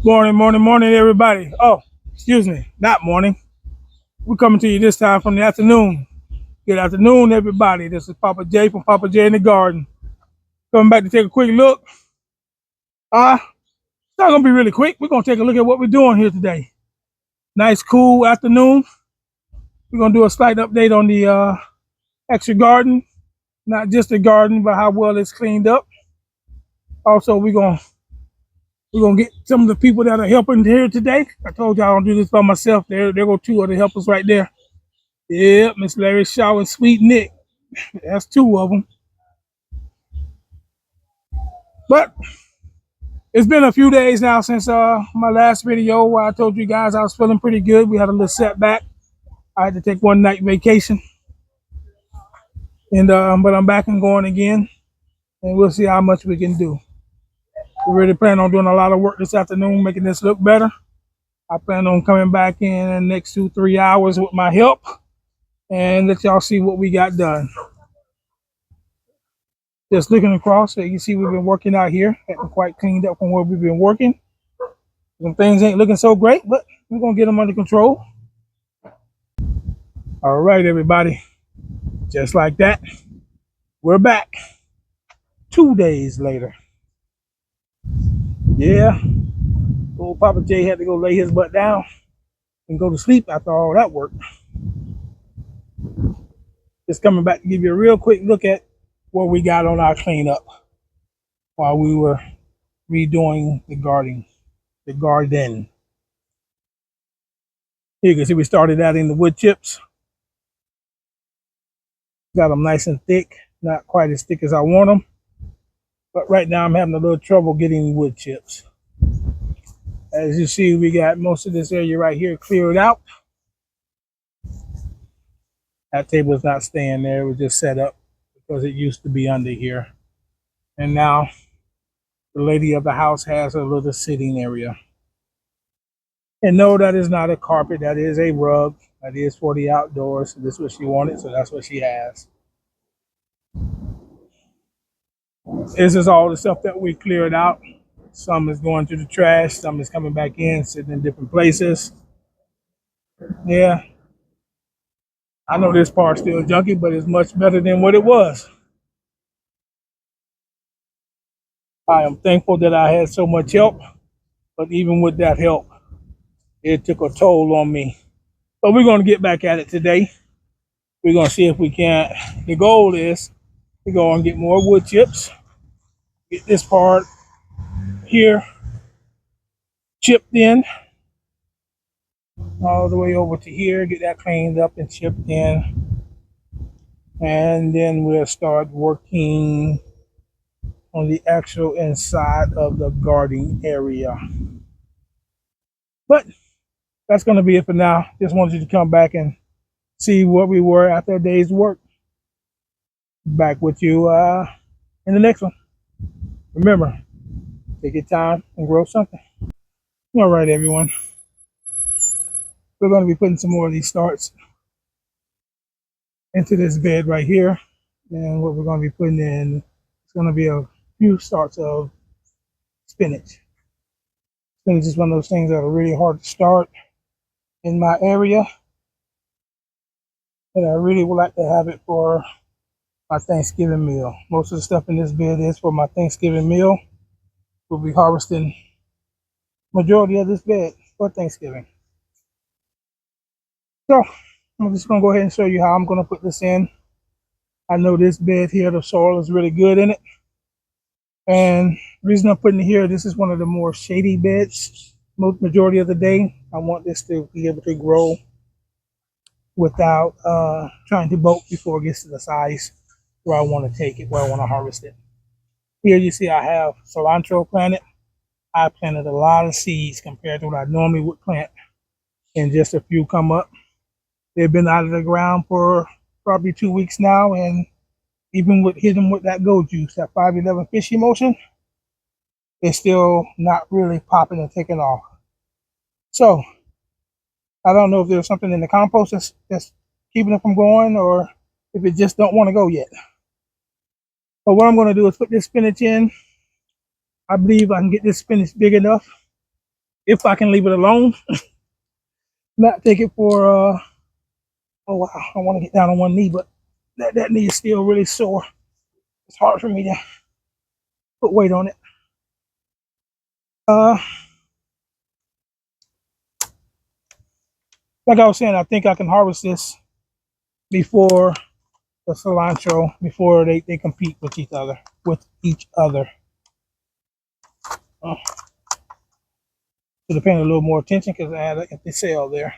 Morning, morning, morning, everybody. Oh, excuse me, not morning. We're coming to you this time from the afternoon. Good afternoon, everybody. This is Papa J from Papa J in the Garden. Coming back to take a quick look. It's not gonna be really quick. We're gonna take a look at what we're doing here today. Nice, cool afternoon. We're gonna do a slight update on the extra garden, not just the garden, but how well it's cleaned up. Also, we're gonna get some of the people that are helping here today. I told you I don't do this by myself. There go two other helpers right there. Yeah, Miss Larry Shaw and Sweet Nick. That's two of them. But it's been a few days now since my last video where I told you guys I was feeling pretty good. We had a little setback. I had to take one night vacation, and but I'm back and going again, and we'll see how much we can do. We really plan on doing a lot of work this afternoon, making this look better. I plan on coming back in the next 2 3 hours with my help and let y'all see what we got done. Just looking across, so you can see we've been working out here, getting quite cleaned up from where we've been working. Some things ain't looking so great, but we're gonna get them under control. All right, everybody. Just like that, we're back 2 days later. Yeah, old Papa J had to go lay his butt down and go to sleep after all that work. Just coming back to give you a real quick look at what we got on our cleanup while we were redoing the garden. The garden. Here you can see we started adding the wood chips. Got them nice and thick, not quite as thick as I want them. But right now I'm having a little trouble getting wood chips. As you see, we got most of this area right here cleared out. That table is not staying there. It was just set up because it used to be under here. And now the lady of the house has a little sitting area. And no, that is not a carpet. That is a rug. That is for the outdoors. So this is what she wanted, so that's what she has. This is all the stuff that we cleared out. Some is going to the trash. Some is coming back in, sitting in different places. Yeah, I know this part's still junky, but it's much better than what it was. I am thankful that I had so much help, but even with that help, it took a toll on me. But we're going to get back at it today. We're going to see if we can. The goal is to go and get more wood chips, get this part here chipped in all the way over to here, get that cleaned up and chipped in. And then we'll start working on the actual inside of the garden area. But that's going to be it for now. Just wanted you to come back and see what we were after a day's work. Back with you in the next one. Remember, take your time and grow something. All right, everyone. We're going to be putting some more of these starts into this bed right here. And what we're going to be putting in is going to be a few starts of spinach. Spinach is one of those things that are really hard to start in my area. And I really would like to have it for my Thanksgiving meal. Most of the stuff in this bed is for my Thanksgiving meal. We'll be harvesting majority of this bed for Thanksgiving. So I'm just gonna go ahead and show you how I'm gonna put this in. I know this bed here, the soil is really good in it. And the reason I'm putting it here, this is one of the more shady beds. Majority of the day, I want this to be able to grow without trying to bolt before it gets to the size where I want to take it, where I want to harvest it. Here you see I have cilantro planted. I planted a lot of seeds compared to what I normally would plant, and just a few come up. They've been out of the ground for probably 2 weeks now, and even with hitting them with that Go Juice, that 511 fish emulsion, it's still not really popping and taking off. So I don't know if there's something in the compost that's keeping it from going, or if it just don't want to go yet. But what I'm going to do is put this spinach in. I believe I can get this spinach big enough if I can leave it alone, not take it for oh wow, I want to get down on one knee, but that knee is still really sore. It's hard for me to put weight on it. Uh, like I was saying, I think I can harvest this before the cilantro, before they compete with each other. Uh, should have paid a little more attention because I had an empty cell there.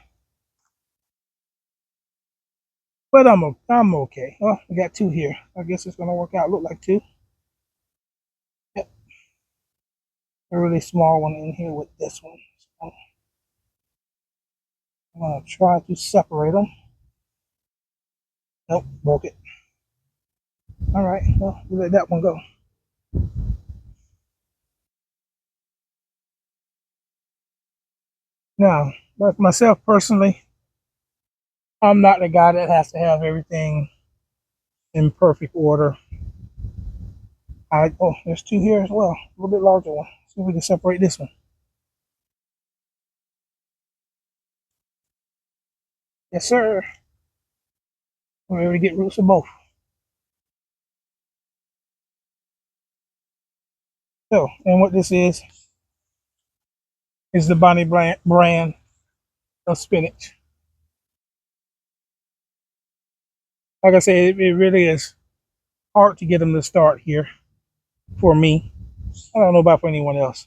But I'm okay. Well, we got two here. I guess it's gonna work out. Look like two. Yep. A really small one in here with this one. So I'm gonna try to separate them. Nope, broke it. All right, well, we'll let that one go. Now, like myself personally, I'm not the guy that has to have everything in perfect order. Oh, there's two here as well. A little bit larger one. See if we can separate this one. Yes, sir. We're able to get roots of both. So, and what this is the Bonnie brand of spinach. Like I said, it really is hard to get them to start here for me. I don't know about for anyone else.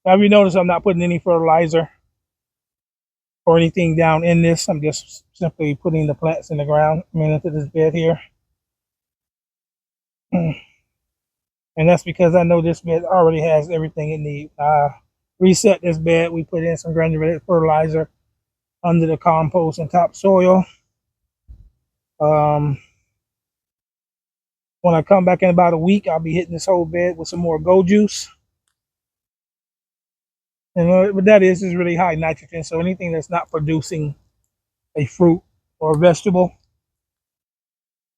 Now, if you notice, I'm not putting any fertilizer or anything down in this. I'm just simply putting the plants in the ground, into this bed here. And that's because I know this bed already has everything it needs. Reset this bed. We put in some granulated fertilizer under the compost and topsoil. When I come back in about a week, I'll be hitting this whole bed with some more Go Juice. And what that is really high nitrogen. So anything that's not producing a fruit or a vegetable,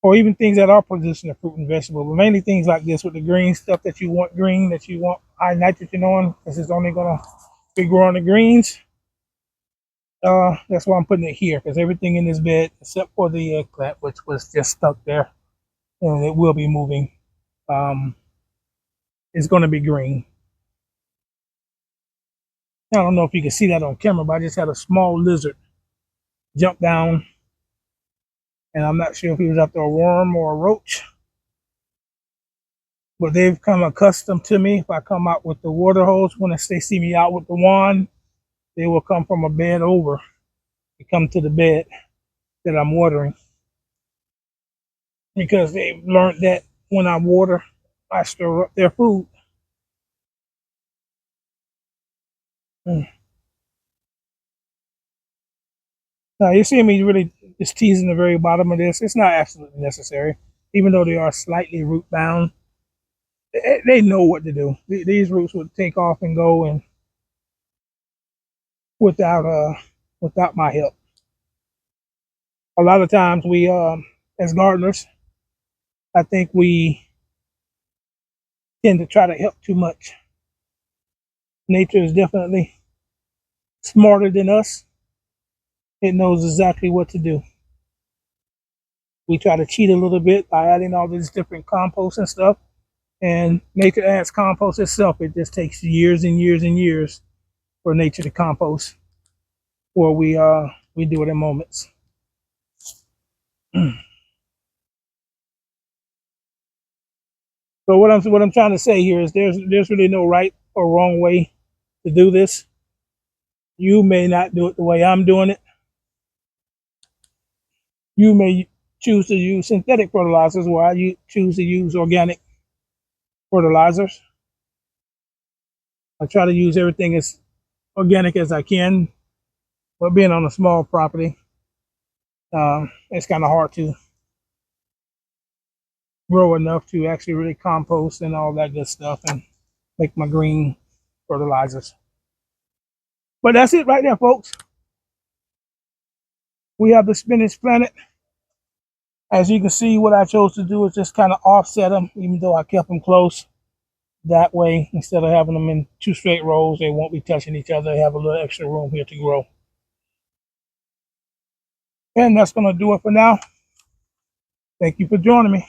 or even things that are producing a fruit and vegetable, but mainly things like this with the green stuff that you want green, that you want high nitrogen on, because it's only going to be growing the greens. That's why I'm putting it here, because everything in this bed, except for the eggplant, which was just stuck there, and it will be moving, is going to be green. I don't know if you can see that on camera, but I just had a small lizard jump down, and I'm not sure if he was after a worm or a roach, but they've come accustomed to me. If I come out with the water hose, when they see me out with the wand, they will come from a bed over to come to the bed that I'm watering, because they've learned that when I water, I stir up their food. Now you see me really just teasing the very bottom of this. It's not absolutely necessary, even though they are slightly root bound. They know what to do. These roots would take off and go, and without my help. A lot of times we, as gardeners, I think we tend to try to help too much. Nature is definitely smarter than us. It knows exactly what to do. We try to cheat a little bit by adding all these different composts and stuff, and nature adds compost itself. It just takes years and years and years for nature to compost, or we do it in moments. So what I'm trying to say here is there's really no right or wrong way to do this. You may not do it the way I'm doing it. You may choose to use synthetic fertilizers, while you choose to use organic fertilizers. I try to use everything as organic as I can, but being on a small property, it's kind of hard to grow enough to actually really compost and all that good stuff and make my green fertilizers. But that's it right there, folks. We have the spinach planted. As you can see, what I chose to do is just kind of offset them, even though I kept them close. That way, instead of having them in two straight rows, they won't be touching each other. They have a little extra room here to grow. And that's going to do it for now. Thank you for joining me.